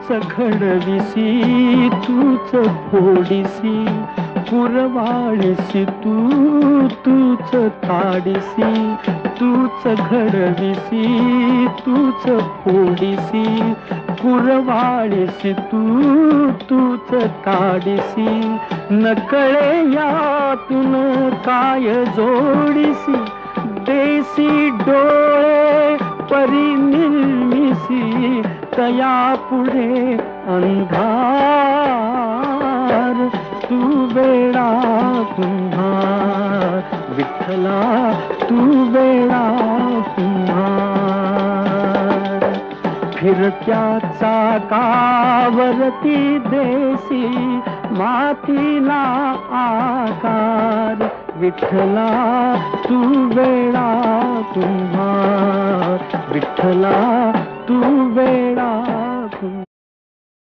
तूच घडविसी तूच फोडिसी पुरवाळीसी तूच ताडिसी तूच घडविसी तूच फोडिसी पुरवाळीसी तूच ताडिसी नकळे यातून काय जोडिसी देसी डोळे परी निर्मिसी तया पुढे अंधार तू वेडा कुंभार विठ्ठला तू वेडा कुंभार फिरत्या चाकावरती देसी मातीला आकार विठ्ठला तू वेडा कुंभार विठ्ठला तू वेडा